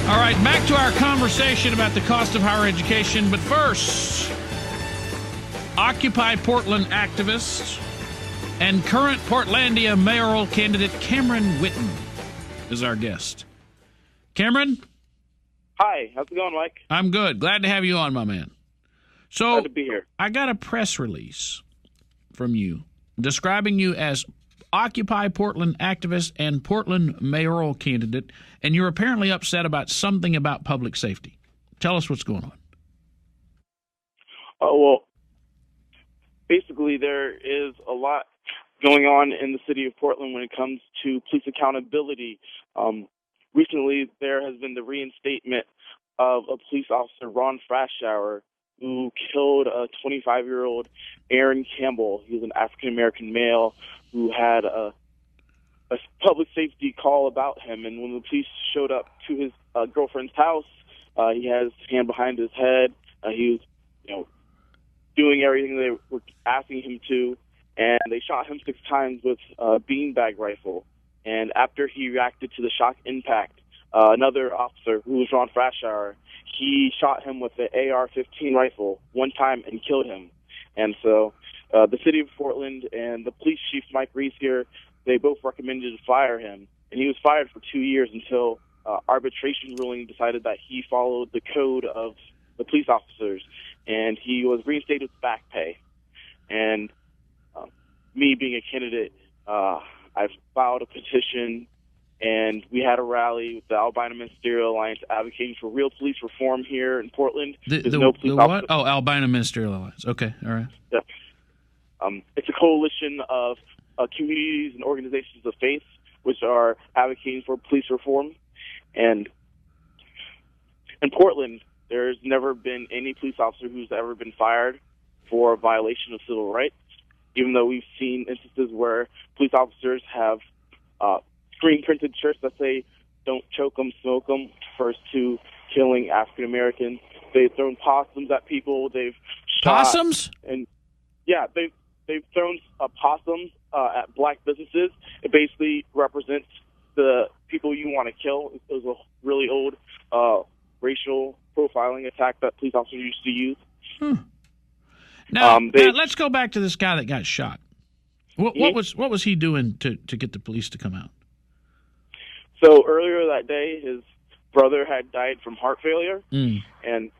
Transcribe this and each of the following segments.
All right, back to our conversation about the cost of higher education. But first, Occupy Portland activist and current Portlandia mayoral candidate Cameron Whitten is our guest. Cameron? Hi, how's it going, Mike? I'm good. Glad to have you on, my man. So, Glad to be here. I got a press release from you describing you as Occupy Portland activist and Portland mayoral candidate, and you're apparently upset about something about public safety. Tell us what's going on. Well, basically there is a lot going on in the city of Portland when it comes to police accountability. Recently, there has been the reinstatement of a police officer, Ron Frashour, who killed a 25-year-old Aaron Campbell. He was an African-American male who had a public safety call about him. And when the police showed up to his girlfriend's house, he had his hand behind his head. He was, doing everything they were asking him to, and they shot him 6 times with a beanbag rifle. And after he reacted to the shock impact, another officer, who was Ron Frashour, he shot him with the AR-15 rifle 1 time and killed him. And so the city of Portland and the police chief, Mike Reese here, they both recommended to fire him. And he was fired for 2 years until arbitration ruling decided that he followed the code of the police officers, and he was reinstated with back pay. And me being a candidate, I've filed a petition, and we had a rally with the Albino Ministerial Alliance advocating for real police reform here in Portland. The what? Oh, Albino Ministerial Alliance. Okay, all right. Yeah. It's a coalition of communities and organizations of faith which are advocating for police reform. And in Portland, there's never been any police officer who's ever been fired for a violation of civil rights, even though we've seen instances where police officers have screen-printed shirts that say, "Don't choke them, smoke them," first to killing African Americans. They've thrown possums at people. They've shot. Possums? And yeah, they've thrown possums at black businesses. It basically represents the people you want to kill. It was a really old racial profiling attack that police officers used to use. Now, let's go back to this guy that got shot. What was he doing to get the police to come out? So earlier that day, his brother had died from heart failure, and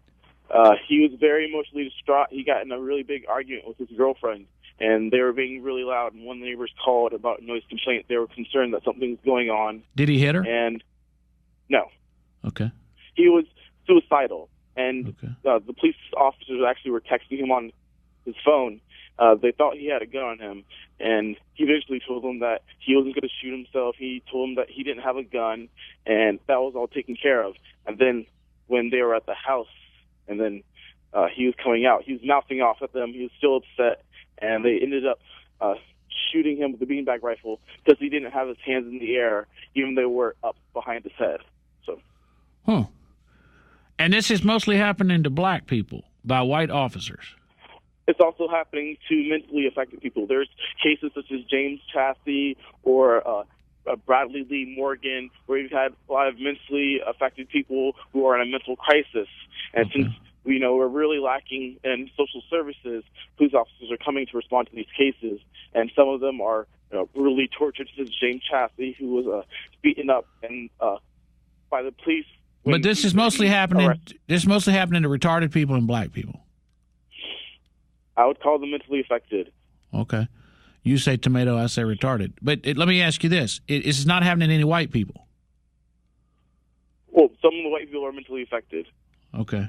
he was very emotionally distraught. He got in a really big argument with his girlfriend, and they were being really loud, and one of the neighbors called about a noise complaint. They were concerned that something was going on. Did he hit her? And no. Okay. He was suicidal, and Okay. The police officers actually were texting him on his phone. They thought he had a gun on him, and he eventually told them that he wasn't going to shoot himself. He told them that he didn't have a gun, and that was all taken care of. And then when they were at the house, and then he was coming out, he was mouthing off at them. He was still upset, and they ended up shooting him with the beanbag rifle because he didn't have his hands in the air, even though they were up behind his head. So. Huh. And this is mostly happening to black people by white officers. It's also happening to mentally affected people. There's cases such as James Chassie or Bradley Lee Morgan, where you've had a lot of mentally affected people who are in a mental crisis. And since we're really lacking in social services, police officers are coming to respond to these cases, and some of them are brutally tortured. Such as James Chassie, who was beaten up and by the police. But this is mostly happening. This is mostly happening to retarded people and black people. I would call them mentally affected. Okay. You say tomato, I say retarded. But let me ask you this. It's not happening to any white people. Well, some of the white people are mentally affected. Okay.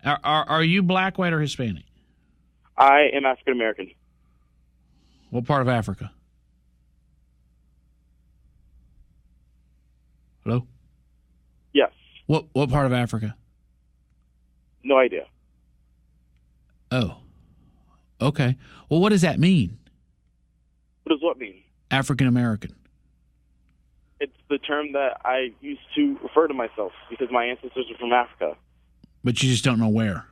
Are you black, white, or Hispanic? I am African American. What part of Africa? Hello? Yes. What part of Africa? No idea. Oh. Okay. Well, what does that mean? What does what mean? African American. It's the term that I used to refer to myself because my ancestors are from Africa. But you just don't know where.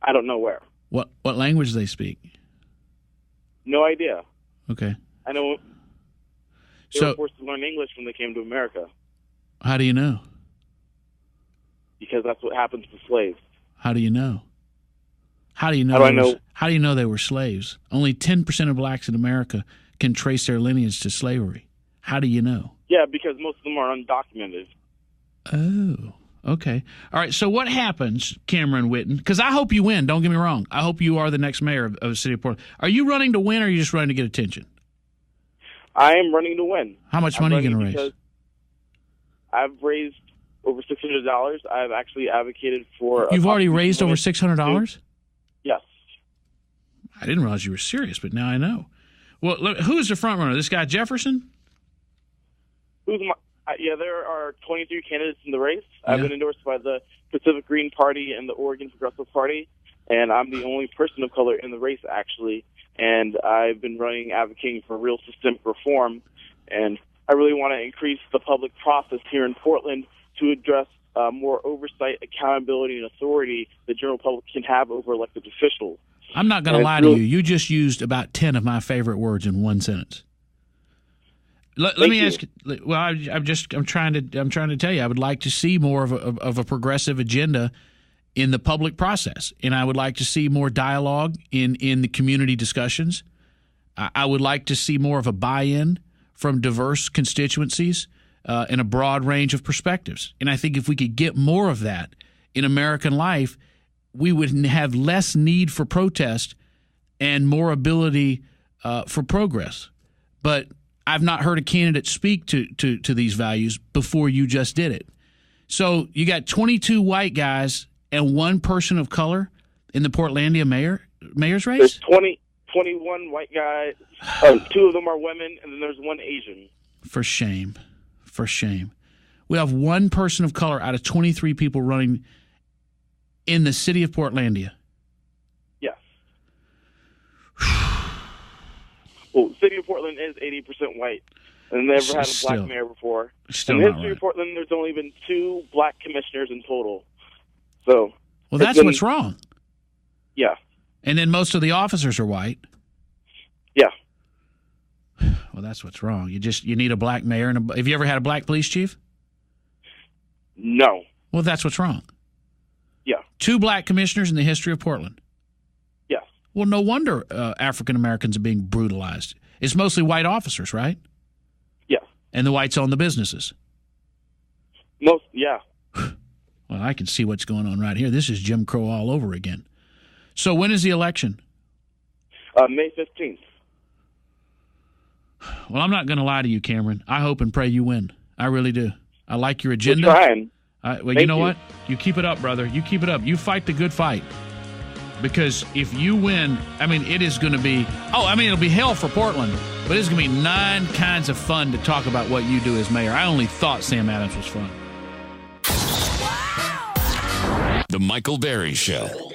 I don't know where. What language they speak? No idea. Okay. I know they were forced to learn English when they came to America. How do you know? because that's what happened to the slaves. How do you know? How do you know? How do you know they were slaves? Only 10% of blacks in America can trace their lineage to slavery. How do you know? Yeah, because most of them are undocumented. Oh, okay. All right, so what happens, Cameron Whitten? Because I hope you win, don't get me wrong. I hope you are the next mayor of the city of Portland. Are you running to win, or are you just running to get attention? I am running to win. How much money are you going to raise? I've raised over $600. I've actually advocated for... You've already raised over $600? Yes. I didn't realize you were serious, but now I know. Well, look, who is the front runner? This guy Jefferson? There are 23 candidates in the race. Yeah. I've been endorsed by the Pacific Green Party and the Oregon Progressive Party, and I'm the only person of color in the race, actually. And I've been advocating for real systemic reform, and I really want to increase the public process here in Portland to address more oversight, accountability, and authority the general public can have over elected officials. I'm not going to lie to you. You just used about 10 of my favorite words in one sentence. Let me ask you. Well, I'm trying to tell you. I would like to see more of a progressive agenda in the public process, and I would like to see more dialogue in the community discussions. I would like to see more of a buy-in from diverse constituencies and a broad range of perspectives. And I think if we could get more of that in American life, we would have less need for protest and more ability for progress. But I've not heard a candidate speak to these values before you just did it. So you got 22 white guys and one person of color in the Portlandia mayor's race? There's 21 white guys. 2 of them are women, and then there's 1 Asian. For shame. For shame. We have one person of color out of 23 people running in the city of Portlandia. Yes. Well, the city of Portland is 80% white, and never had a black mayor before. In the history of Portland, there's only been 2 black commissioners in total. So, well, that's what's wrong. Yeah. And then most of the officers are white. Yeah. Well, that's what's wrong. You need a black mayor. Have you ever had a black police chief? No. Well, that's what's wrong. Yeah. 2 black commissioners in the history of Portland. Yes. Well, no wonder African Americans are being brutalized. It's mostly white officers, right? Yeah. And the whites own the businesses. Yeah. Well, I can see what's going on right here. This is Jim Crow all over again. So when is the election? May 15th. Well, I'm not going to lie to you, Cameron. I hope and pray you win. I really do. I like your agenda. We're trying. You know what? You keep it up, brother. You keep it up. You fight the good fight. Because if you win, it is going to be, it'll be hell for Portland, but it's going to be 9 kinds of fun to talk about what you do as mayor. I only thought Sam Adams was fun. The Michael Berry Show.